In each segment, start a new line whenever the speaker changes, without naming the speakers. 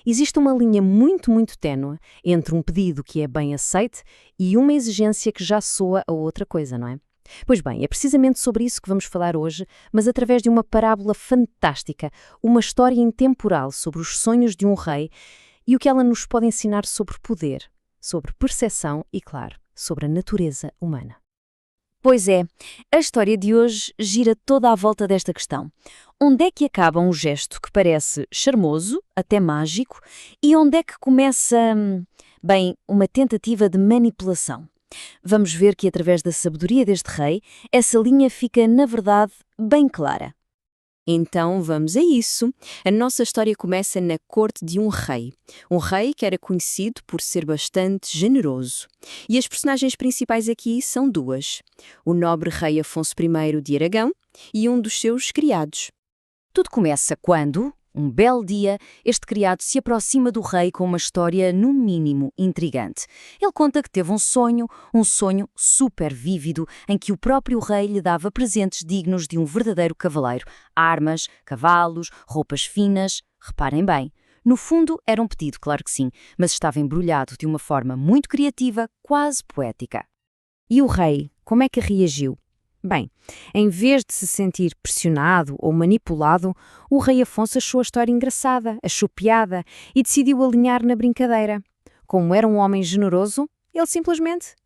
Existe uma linha muito ténue entre um pedido que é bem aceite e uma exigência que já soa a outra coisa, não é? Pois bem, é precisamente sobre isso que vamos falar hoje, mas através de uma parábola fantástica, uma história intemporal sobre os sonhos de um rei e o que ela nos pode ensinar sobre poder, sobre percepção e, claro, sobre a natureza humana.
Pois é, a história de hoje gira toda à volta desta questão. Onde é que acaba um gesto que parece charmoso, até mágico, e onde é que começa, uma tentativa de manipulação? Vamos ver que, através da sabedoria deste rei, essa linha fica, na verdade, bem clara.
Então vamos a isso. A nossa história começa na corte de um rei. Um rei que era conhecido por ser bastante generoso. E as personagens principais aqui são duas: o nobre rei Afonso I de Aragão e um dos seus criados.
Tudo começa quando, um belo dia, este criado se aproxima do rei com uma história, no mínimo, intrigante. Ele conta que teve um sonho super vívido, em que o próprio rei lhe dava presentes dignos de um verdadeiro cavaleiro. Armas, cavalos, roupas finas. Reparem bem. No fundo, era um pedido, claro que sim, mas estava embrulhado de uma forma muito criativa, quase poética.
E o rei, como é que reagiu? Bem, em vez de se sentir pressionado ou manipulado, o rei Afonso achou a história engraçada, achou piada e decidiu alinhar na brincadeira. Como era um homem generoso, ele simplesmente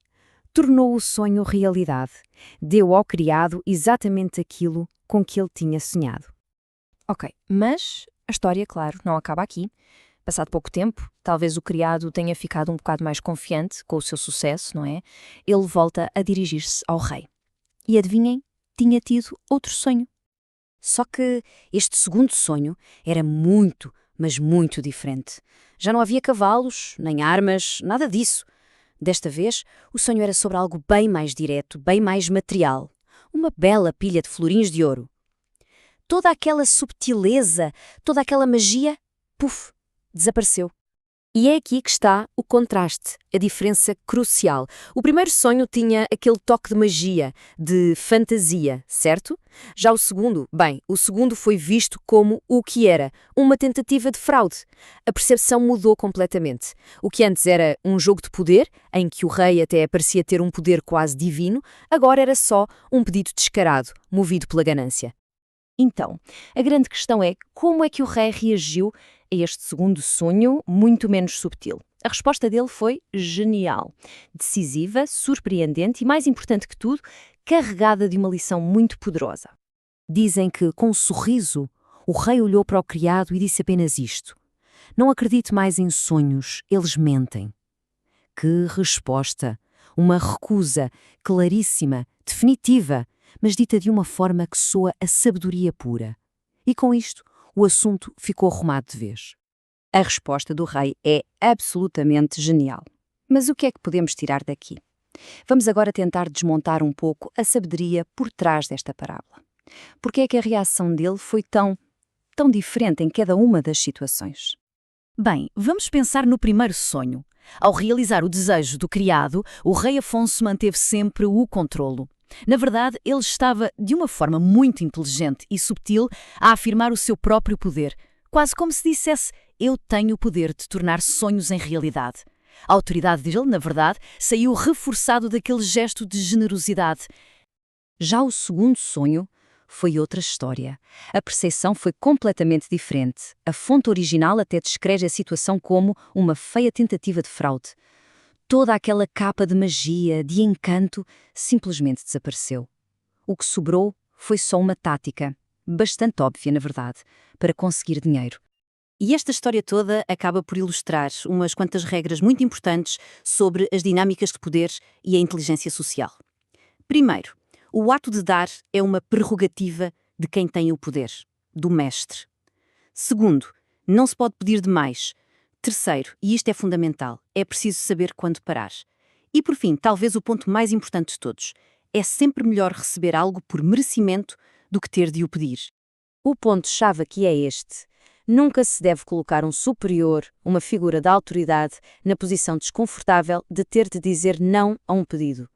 tornou o sonho realidade. Deu ao criado exatamente aquilo com que ele tinha sonhado.
Ok, mas a história, claro, não acaba aqui. Passado pouco tempo, talvez o criado tenha ficado um bocado mais confiante com o seu sucesso, não é? Ele volta a dirigir-se ao rei. E adivinhem, tinha tido outro sonho.
Só que este segundo sonho era muito, mas muito diferente. Já não havia cavalos, nem armas, nada disso. Desta vez, o sonho era sobre algo bem mais direto, bem mais material. Uma bela pilha de florinhos de ouro. Toda aquela subtileza, toda aquela magia, puf, desapareceu.
E é aqui que está o contraste, a diferença crucial. O primeiro sonho tinha aquele toque de magia, de fantasia, certo? Já o segundo foi visto como o que era, uma tentativa de fraude. A percepção mudou completamente. O que antes era um jogo de poder, em que o rei até parecia ter um poder quase divino, agora era só um pedido descarado, movido pela ganância.
Então, a grande questão é como é que o rei reagiu a este segundo sonho muito menos subtil. A resposta dele foi genial, decisiva, surpreendente e, mais importante que tudo, carregada de uma lição muito poderosa.
Dizem que, com um sorriso, o rei olhou para o criado e disse apenas isto: "Não acredite mais em sonhos, eles mentem." Que resposta! Uma recusa claríssima, definitiva, mas dita de uma forma que soa a sabedoria pura. E com isto, o assunto ficou arrumado de vez.
A resposta do rei é absolutamente genial. Mas o que é que podemos tirar daqui? Vamos agora tentar desmontar um pouco a sabedoria por trás desta parábola. Porque é que a reação dele foi tão diferente em cada uma das situações?
Bem, vamos pensar no primeiro sonho. Ao realizar o desejo do criado, o rei Afonso manteve sempre o controlo. Na verdade, ele estava, de uma forma muito inteligente e subtil, a afirmar o seu próprio poder, quase como se dissesse: "Eu tenho o poder de tornar sonhos em realidade." A autoridade dele, na verdade, saiu reforçado daquele gesto de generosidade. Já o segundo sonho foi outra história. A percepção foi completamente diferente. A fonte original até descreve a situação como uma feia tentativa de fraude. Toda aquela capa de magia, de encanto, simplesmente desapareceu. O que sobrou foi só uma tática, bastante óbvia na verdade, para conseguir dinheiro.
E esta história toda acaba por ilustrar umas quantas regras muito importantes sobre as dinâmicas de poder e a inteligência social. Primeiro, o ato de dar é uma prerrogativa de quem tem o poder, do mestre. Segundo, não se pode pedir demais. Terceiro, e isto é fundamental, é preciso saber quando parar. E por fim, talvez o ponto mais importante de todos, é sempre melhor receber algo por merecimento do que ter de o pedir.
O ponto-chave aqui é este. Nunca se deve colocar um superior, uma figura de autoridade, na posição desconfortável de ter de dizer não a um pedido.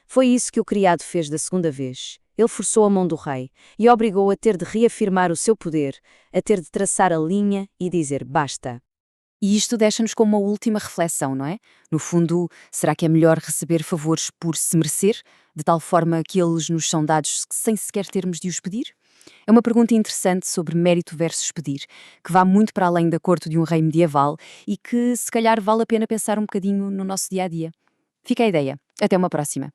Foi isso que o criado fez da segunda vez. Ele forçou a mão do rei e obrigou a ter de reafirmar o seu poder, a ter de traçar a linha e dizer basta. E isto deixa-nos com uma última reflexão, não é? No fundo, será que é melhor receber favores por se merecer, de tal forma que eles nos são dados sem sequer termos de os pedir? É uma pergunta interessante sobre mérito versus pedir, que vai muito para além da corte de um rei medieval e que, se calhar, vale a pena pensar um bocadinho no nosso dia-a-dia. Fica a ideia. Até uma próxima.